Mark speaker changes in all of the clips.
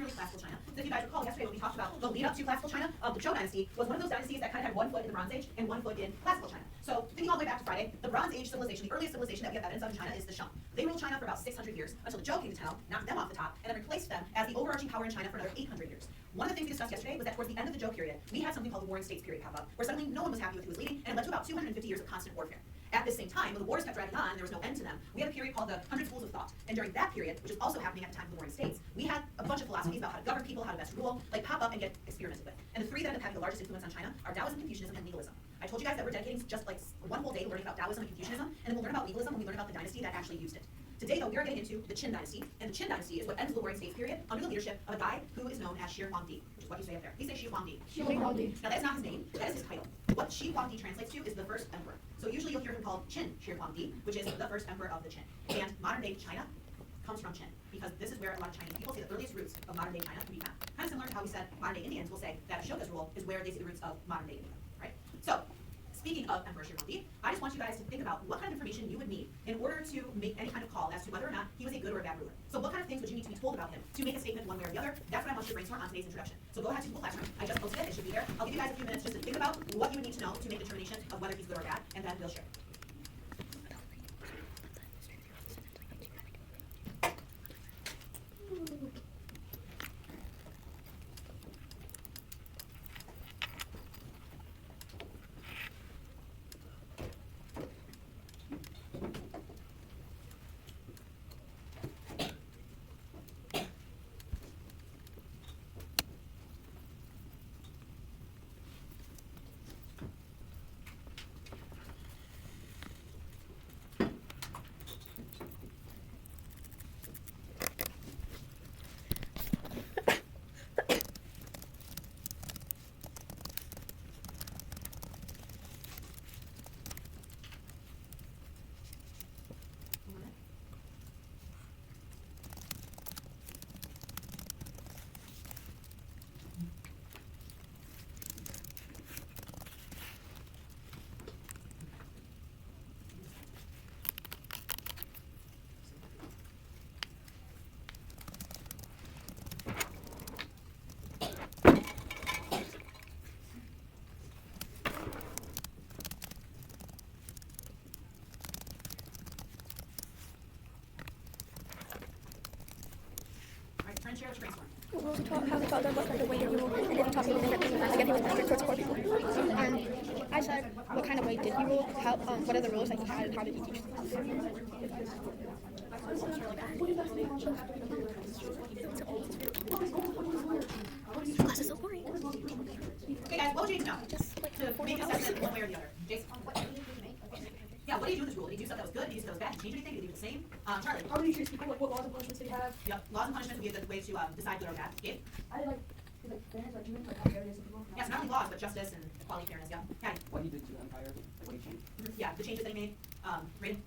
Speaker 1: early classical China. So if you guys recall yesterday when we talked about the lead up to classical China, the Zhou dynasty was one of those dynasties that kind of had one foot in the Bronze Age and one foot in classical China. So thinking all the way back to Friday, the Bronze Age civilization, the earliest civilization that we have evidence of in China is the Shang. They ruled China for about 600 years until the Zhou came to town, knocked them off the top, and then replaced them as the overarching power in China for another 800 years. One of the things we discussed yesterday was that towards the end of the Zhou period, we had something called the Warring States period pop up, where suddenly no one was happy with who was leading, and it led to about 250 years of constant warfare. At the same time, when the wars kept dragging on and there was no end to them, we had a period called the 100 Schools of Thought. And during that period, which was also happening at the time of the Warring States, we had a bunch of philosophies about how to govern people, how to best rule, like pop up and get experimented with. And the three that ended up having the largest influence on China are Taoism, Confucianism, and legalism. I told you guys that we're dedicating just like one whole day to learning about Taoism and Confucianism, and then we'll learn about legalism when we learn about the dynasty that actually used it. Today, though, we are getting into the Qin dynasty, and the Qin dynasty is what ends the Warring States period under the leadership of a guy who is known as Shi Huangdi, which is what you say up there. He says Shi Huangdi. Now, that's not his name, that is his title. What Shi Huangdi translates to is the first emperor. So usually you'll hear him called Qin Shi Huangdi, which is the first emperor of the Qin. And modern day China comes from Qin, because this is where a lot of Chinese people say the earliest roots of modern day China can be found. Kind of similar to how we said modern day Indians will say that Ashoka's rule is where they see the roots of modern day India, right? So, speaking of Emperor Shi Huangdi, I just want you guys to think about what kind of information you would need in order to make any kind of call as to whether or not he was a good or a bad ruler. So what kind of things would you need to be told about him to make a statement one way or the other? That's what I want you to brainstorm on today's introduction. So go ahead to Google Classroom. I just posted it. It should be there. I'll give you guys a few minutes just to think about what you would need to know to make a determination of whether he's good or bad, and then we'll share. Share the brainstorm.
Speaker 2: Well, we taught how we taught them about the way that you rule, and then he taught me the different things. Again, he was strict towards poor people. I said, what kind of way did he rule? How? What are the rules that he had, and how did he teach them? Class is so boring.
Speaker 1: Okay, guys, what would you need to know to make an assessment one way or the other? Jason? Yeah, what do you do with this rule? Did you do stuff that was good? Did you do stuff that was bad? Did you change anything? Did you leave it the same? Charlie?
Speaker 3: How do you treat people? Like, what laws and punishments do you have?
Speaker 1: Yep, laws and punishments would be a good way to decide good or bad. Gabe?
Speaker 3: I like fairness, argument, like how fair it is to people.
Speaker 1: Yeah, so not only laws, but justice and equality, fairness, yeah. Patty?
Speaker 4: What he did to the empire, like what he changed.
Speaker 1: Yeah, the changes that he made. Raiden?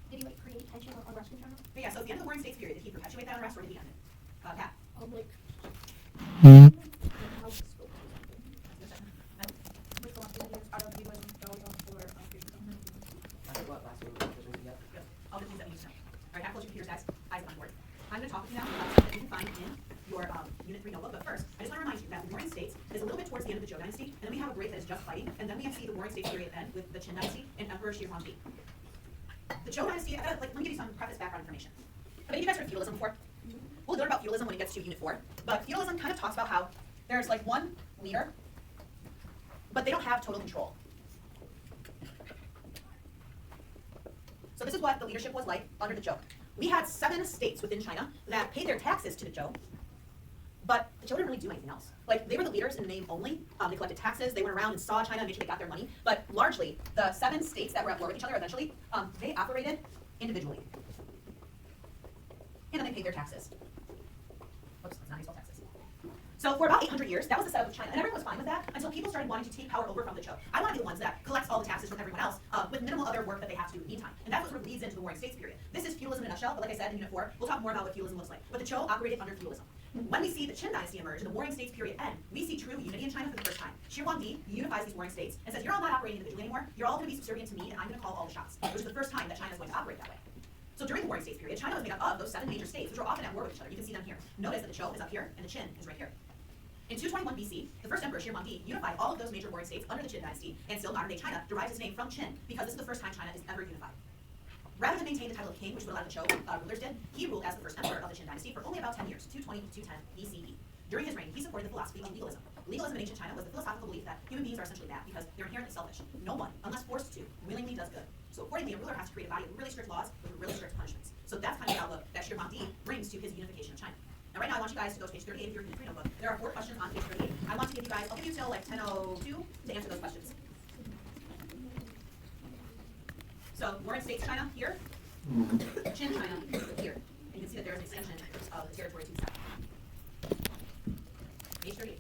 Speaker 2: Did he like create tension or unrest in China?
Speaker 1: Okay, yeah, so at the end of the Warring States period, did he perpetuate that unrest or did he end it? Pat?
Speaker 3: Like, how spoke to something. Which philosophy that is out of legalism, Taoism, or Confucianism.
Speaker 4: What last one was yet?
Speaker 1: Yep, all the things that we need to know. All right, have close your computers, guys. Eyes on board. I'm going to talk with you now about stuff that you can find in your Unit 3 notebook, but first, I just want to remind you that the Warring States is a little bit towards the end of the Zhou dynasty, and then we have a break that is just fighting, and then we see the Warring States period end with the Qin dynasty and Emperor Shi Huangdi. The Zhou dynasty, let me give you some preface background information. Have any of you guys heard of feudalism before? We'll learn about feudalism when it gets to Unit 4, but feudalism kind of talks about how there's like one leader, but they don't have total control. So this is what the leadership was like under the Zhou. We had 7 states within China that paid their taxes to the Zhou, but the Zhou didn't really do anything else. Like, they were the leaders in name only. They collected taxes, they went around and saw China and made sure they got their money, but largely, the 7 states that were at war with each other eventually, they operated individually. And then they paid their taxes. Oops, that's not how you spell taxes. So for about 800 years, that was the setup of China, and everyone was fine with that until people started wanting to take power over from the Zhou. I want to be the ones that collects all the taxes from everyone else with minimal other work that they have to do in the meantime. And that's what sort of leads into the Warring States period. This is feudalism in a nutshell, but like I said in Unit 4, we'll talk more about what feudalism looks like. But the Zhou operated under feudalism. When we see the Qin dynasty emerge and the Warring States period end, we see true unity in China for the first time. Shi Huangdi unifies these Warring States and says, you're all not operating individually anymore, you're all going to be subservient to me, and I'm going to call all the shots, which is the first time that China is going to operate that way. So during the Warring States period, China was made up of those 7 major states, which were often at war with each other. You can see them here. Notice that the Zhou is up here, and the Qin is right here. In 221 BC, the first emperor, Shi Huangdi, unified all of those major warring states under the Qin dynasty, and still modern-day China derives its name from Qin, because this is the first time China is ever unified. Rather than maintain the title of king, which a lot of the Zhou rulers did, he ruled as the first emperor of the Qin dynasty for only about 10 years, 220 to 210 BCE. During his reign, he supported the philosophy of legalism. Legalism in ancient China was the philosophical belief that human beings are essentially bad because they're inherently selfish. No one, unless forced to, willingly does good. So accordingly, a ruler has to create a body of really strict laws with really strict punishments. So that's kind of the outlook that Shi Huangdi brings to his unification of China. Now right now I want you guys to go to page 38 of your history notebook. There are 4 questions on page 38. I want to give you guys, I'll give you till like 10:02 to answer those questions. So Warring States China here, Qin China here. And you can see that there is an extension of the territory to the south. Page 38.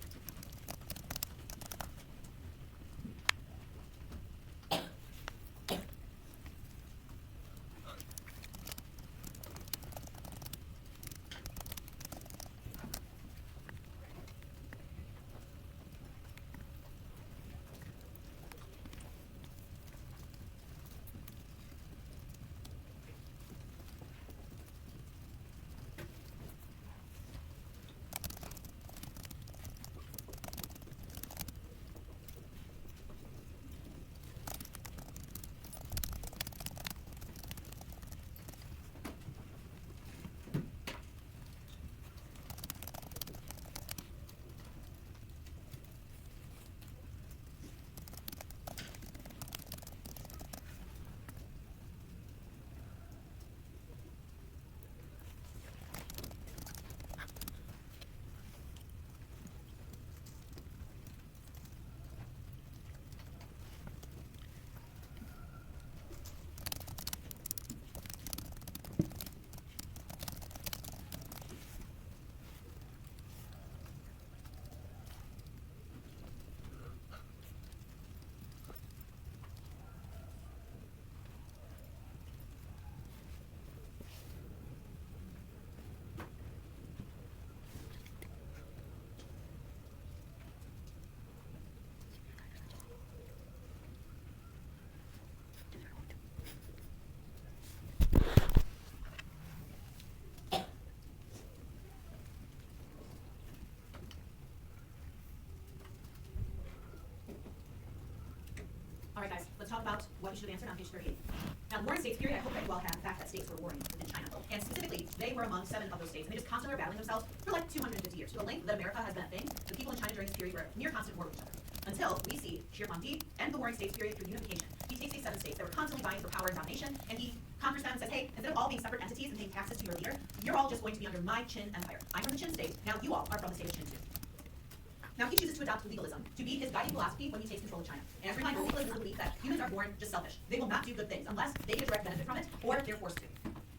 Speaker 1: All right, guys, let's talk about what you should have answered on page 38. Now, the Warring States period, I hope that you all have the fact that states were warring within China. And specifically, they were among 7 of those states, and they just constantly were battling themselves for like 250 years. To a length that America has been a thing, the people in China during this period were near constant war with each other. Until we see Shi Huangdi end the Warring States period through unification. He takes these 7 states that were constantly vying for power and domination, and he conquers them and says, hey, instead of all being separate entities and paying taxes to your leader, you're all just going to be under my Qin empire. I'm from the Qin state, now you all are from the state of Qin too. Now he chooses to adopt legalism to be his guiding philosophy when he takes control of China. And as a reminder, legalism is the belief that humans are born just selfish. They will not do good things unless they get a direct benefit from it or they're forced to.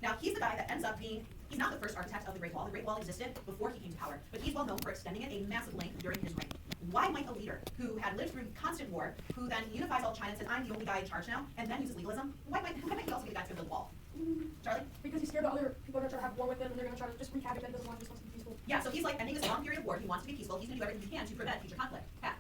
Speaker 1: Now he's the guy that ends up being, he's not the first architect of the Great Wall. The Great Wall existed before he came to power, but he's well known for extending it a massive length during his reign. Why might a leader who had lived through constant war, who then unifies all China and says, I'm the only guy in charge now, and then uses legalism, why might he also be the guy to build the wall? Charlie?
Speaker 3: Because he's scared that other people are going to try to have war with him and they're going to try to just wreak havoc and doesn't want to just wants to be peaceful.
Speaker 1: Yeah, so he's like ending this long period of war. He wants to be peaceful. He's going to do everything he can to prevent future conflict. Pat?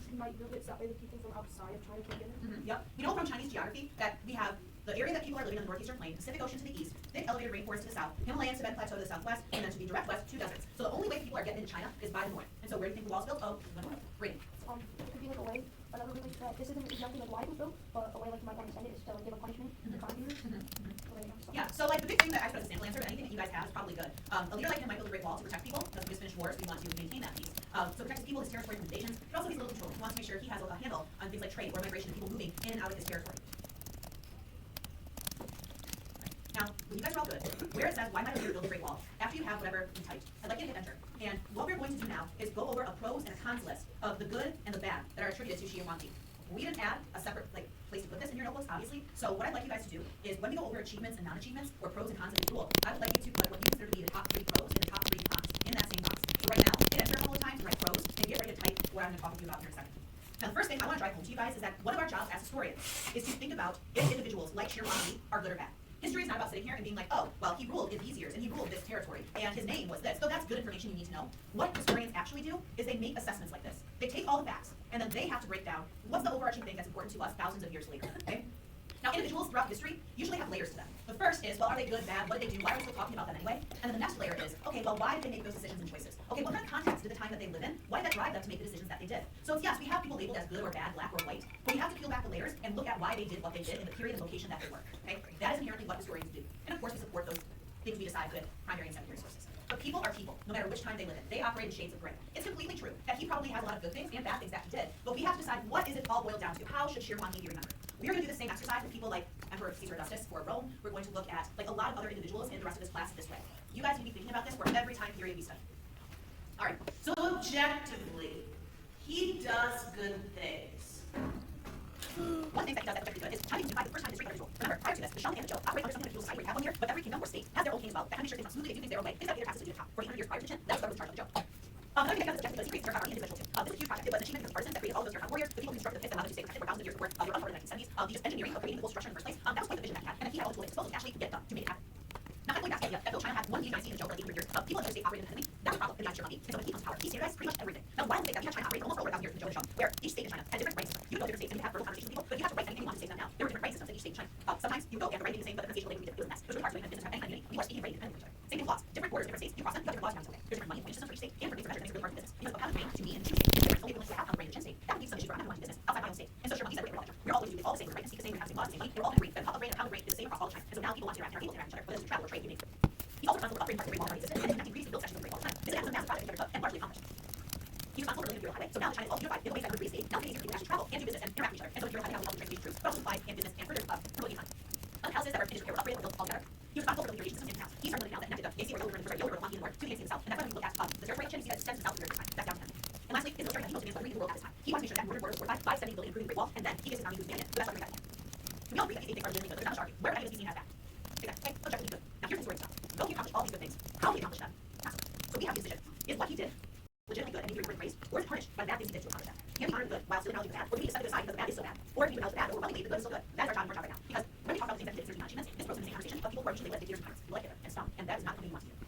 Speaker 3: He might build it so that way the people from outside of China can't get in.
Speaker 1: Yep. We know from Chinese geography that we have the area that people are living on the northeastern plain, Pacific Ocean to the east, thick elevated rainforest to the south, Himalayan Tibet Plateau to the southwest, and then to the direct west, 2 deserts. So the only way people are getting into China is by the north. And so where do you think the wall's built? Oh, the north. Rain.
Speaker 2: It could be like a way, another really, this isn't exactly like why it was built, but a way like you might want to send it is to like give a punishment to crime users.
Speaker 1: Yeah, so like the big thing that I put as a sample answer, but anything that you guys have is probably good. A leader like him might build a great wall to protect people, because we just finished wars, we want to maintain that peace. So protect his people, his territory from invasions, but also he's a little control. He wants to make sure he has a handle on things like trade or migration of people moving in and out of his territory. Now, when you guys are all good, where it says, why might a leader build a great wall, after you have whatever you typed, I'd like you to hit enter. And what we're going to do now is go over a pros and a cons list of the good and the bad that are attributed to Shi Huangdi. We didn't add a separate place to put this in your notebooks, obviously. So what I'd like you guys to do is when we go over achievements and non-achievements, or pros and cons of each rule, I would like you to put what you consider to be the top 3 pros and the top 3 cons in that same box. So right now, hit enter a couple of times and write pros, and get ready to type what I'm going to talk to you about here in a second. Now, the first thing I want to drive home to you guys is that one of our jobs as historians is to think about if individuals like Shi Huangdi are good or bad. History is not about sitting here and being like, oh, well, he ruled in these years, and he ruled this territory, and his name was this. So that's good information you need to know. What historians actually do is they make assessments like this. They take all the facts, and then they have to break down what's the overarching thing that's important to us thousands of years later, okay? Now, individuals throughout history usually have layers to them. The first is, well, are they good, bad, what did they do, why are we still talking about them anyway? And then the next layer is, okay, well, why did they make those decisions and choices? Okay, what kind of context did the time that they live in, why did that drive them to make the decisions that they did? So yes, we have people labeled as good or bad, black or white, but we have to peel back the layers and look at why they did what they did in the period and location that they were, okay? That is inherently what historians do. And of course, we support those things we decide with primary and secondary sources. But people are people, no matter which time they live in. They operate in shades of gray. It's completely true that he probably has a lot of good things and bad things that he did, but we have to decide what is it all boiled down to. How should Shir Huangdi be remembered? We are going to do the same exercise with people like Emperor Caesar Augustus for Rome. We're going to look at like a lot of other individuals in the rest of this class this way. You guys need to be thinking about this for every time period we study. All right.
Speaker 5: So objectively, he does good things.
Speaker 1: One thing that he does that's objectively good is China unified the first time in history under his rule. Remember, prior to this, the Shang and the Zhou operate under something like a dual society where you have one here, but every kingdom or state has their own king as well. That kind of make sure things run smoothly, they do things their own way. Things that either passes to the top. 1400 years prior to Qin, that was the charge of the Zhou. Another thing that does objectively good is he creates territory individual too. This is a huge project. It was an achievement because partisans that created all those territorial warriors, the people who constructed the pits that allowed them to stay protected for thousands of years before they were uncovered in the 1970s. The just engineering of creating the whole structure in the first place, that was quite the vision that he had. And then he had all the tools at his disposal to actually get it done, to make it happen. Now, going back to the idea that though China had one leading dynasty in the Zhou for like 800 years, people in the state operated independently, that was a problem in Dynasty Shang. And so when he comes to power, he standardized pretty much everything. Now, why is it that we have China operate for almost over 1,000 years in the Zhou and Shang, where each state in China had different writing systems? You would go to different states and you have verbal conversations with people, but you have to write anything you want to say to them now. There were different writing systems in each state in China. Sometimes you go and the writing is the same, but the pronunciation language is a mess. It was really hard to make business have any identity. People are speaking very independently of each other. Same thing with laws. Different borders, different states, you cross them, you have different laws around something. There's different money and wage systems for each state, and different things for measure. It makes it really hard to do business. Because a pound of grain to me in two states is different. Only if have pound of grain in the Chin state. That would be some issue for everyone to do business outside my own state. And so sure, said we're all ledger. We're all going to do all the same, we're right and speak the same, we have the same laws, the same money. They're all agreed that a cup of grain and a pound of grain is the same across all of China. And so now people want to interact and are able to interact with each other, whether it's travel or trade, you name it. He's also responsible for upgrading parts of the Great Wall that already existed, and then connecting previously built sections of the Great Wall at the time. This is a massive project that took and largely accomplished. He's responsible for building the Imperial Highway, so now China is all unified in a way that would create now it's easier for people to actually travel and do business and interact with each other. And so the Imperial Highway now helps transportation troops, but also supply and business and further promoting the economy. Other houses that were finished repaired or upgraded were built all together. He was responsible for the irrigation system in the house. He started building canals that connected the AC where the river Huanghe in the north to the AC in the south, and that's why when we look at the territory of Chen, you see that it extends south to the river time. That's down to him. And lastly, his military, he most advanced weaponry in the world at this time. He wants to make sure that border was fortified by sending building improving the Great Wall, and then he gives his army who's manning it. So that's why we got it. We all agree that these things are legitimately good. They're not just arguing. Where would I seen as bad? Exactly. Okay, objectively good. Now here's the story stuff. Though he accomplished all these good things, how did he accomplish them? Ask him. So we have the decision. Is what he did legitimately good and needs to be praised, or is it punished by the bad things he did to accomplish that? Can he honor the good while still acknowledging the bad? Or do we decide to decide because the bad is so bad? Or if we acknowledge the bad overwhelmingly, the good is so good? That is our job and our job right now. Because when we talk about the things that he did, there's achievements, this throws in the same conversation of people who are usually led dictators and tyrants, like Hitler and Stalin, and that is not something you want to do.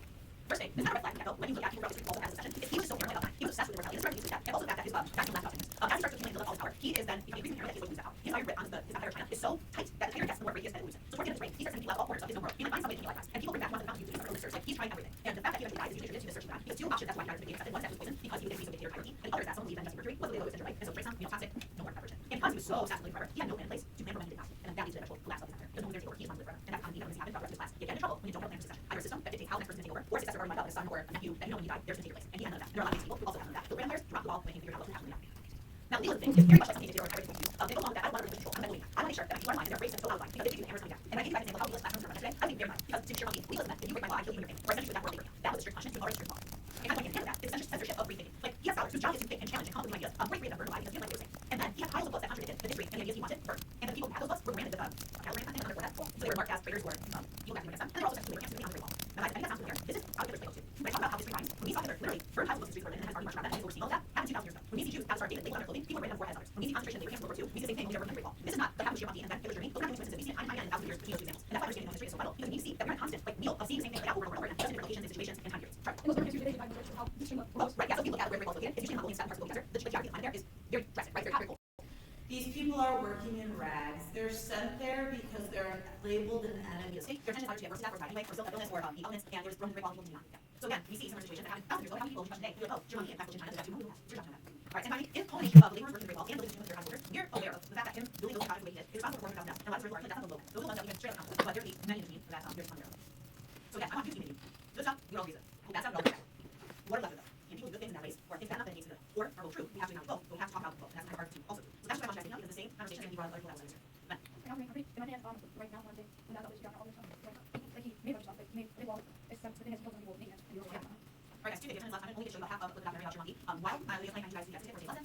Speaker 1: First thing, this is not a red flag from the get-go. When you look at people throughout history, all the past discussion, he was so paranoid about time. He was obsessed with immortality. This is reference to that. And also the fact that his back from last optimism. As he starts to accumulate and build up all his power, he is then increasingly paranoid that he's going to lose that power. His iron grip on his empire of China is so tight that the tighter it gets, the more radius that it loses. So towards the end of his reign, he starts to empty out all corners of his own world. He finds somebody to likewise. And people bring back one of the mountains to start early search. Like he's trying everything. And the fact that he eventually dies is usually to the search of God. He has two options. That's why he died at the beginning. One is that he was poisoned because he was a piece of dictator hierarchy. And the other is that someone believed that Justin Mercury was the way to right. And so it breaks down, toxic, no more coverage. And because he was so obsessed with living forever, he had no plan in place to plan for when he did not. And then that leads to the eventual collapse of his empire. There's no leader to he is one to live forever. And that's how many things happen throughout the rest of this class. You get into trouble when you don't have a plan for succession. Either a system that dictates how the next person is taking over, or a successor already lined up, a son or a nephew that you know when you die, there's going to take your place. And he had none of that. There are a lot of these people who also have none of that. The random players dropped the ball when he figured out what was happening. Now, legalism thing is very much like something dictator or tyrant would use. They go along with that. I don't want to control. I'm not believing that. I want to make sure that people are in line and they're afraid to go out of line because if they do, the hammers coming down. And I give you guys an example of how legalist classrooms are run today. I think very much because to Sherman legalism meant if you break my law, I kill you in your face. Or essentially with that world right now. That was a strict punishment. It was already strict law. And I'm going to hand that. It's essentially censorship of free thinking. Like he has scholars whose job is to think and challenge and come up with new ideas. 43 of them burned alive because he didn't like what they were saying. And then he had piles of books that contradicted the history and the ideas he wanted burned. And the people who had those books were granted the cattle ransom and another for that. So they were marked as traitors or people back to them. And they're also sent to labor camps and on the Great Wall. Now, I think that sounds familiar. This is how Hitler's playbook too. When I talk about how history rhymes, when we saw Hitler literally burn piles of books in the streets of Berlin and had army march around that and overseeing all of that, happened 2,000 years ago. When we see Jews have to start dating labeled on their clothing, people are written on foreheads others. When we see concentration in labor camps in World War II, we see the same thing when we never the Great Wall. This is not like happened to Giovanni and then Hitler's journey. Those are not coincidences. We see it time and time again in 1,000 years between those two examples. And that's why understanding how history is so vital because we need to see that we're in a constant like wheel of seeing the same thing play out over and over and over again, just in different locations and situations and time periods. Right.
Speaker 2: And those different history divided into how the stream of
Speaker 1: Right, yeah, so if you look at where Great Wall is located, it's usually not only seven parts of the desert. The geography of the there is very drastic, right? Very hot, very cold.
Speaker 5: These people are working in rags. They're sent there because they're labeled an enemy.
Speaker 1: Their intention is either to get worse than that, or die anyway, or still illness, or the elements, and they're just thrown to the Great Wall and people do not. So again, we see similar situations that happen thousands of years ago. How many people we today? We go, oh, Germany and classical China, there's that too. It's your job to know that. All right, and finally, in culmination of the laborers working the Great Wall and building the Their House we're aware of the fact that him building those projects the way he did is responsible for 400,000 deaths. And a lot of stories are actually deaths on the low. Those are the ones that we can straight up conflict, but there will be many in between for that there's some there. So again, I want you to be good stuff, we all use it. Bad stuff, we all use it. What are left of them? Can people do good things in that ways, or things bad enough that it needs to good? Or are both true? We have to acknowledge both, but we have to talk about both. And that's kind of hard to do also. So that's what I want you guys to know, is the same conversation that we brought up earlier when I was in but
Speaker 2: in my hands right now one thing and that's obviously got all this stuff right now. Like he made a bunch of stuff, like he made Great Wall, it's within his people maintenance and you're
Speaker 1: Alright guys, Tuesday, the 10 is last time. I'm only get to show you about half of the documentary about Giovanni. While I was planning on you guys to get to it for a lesson,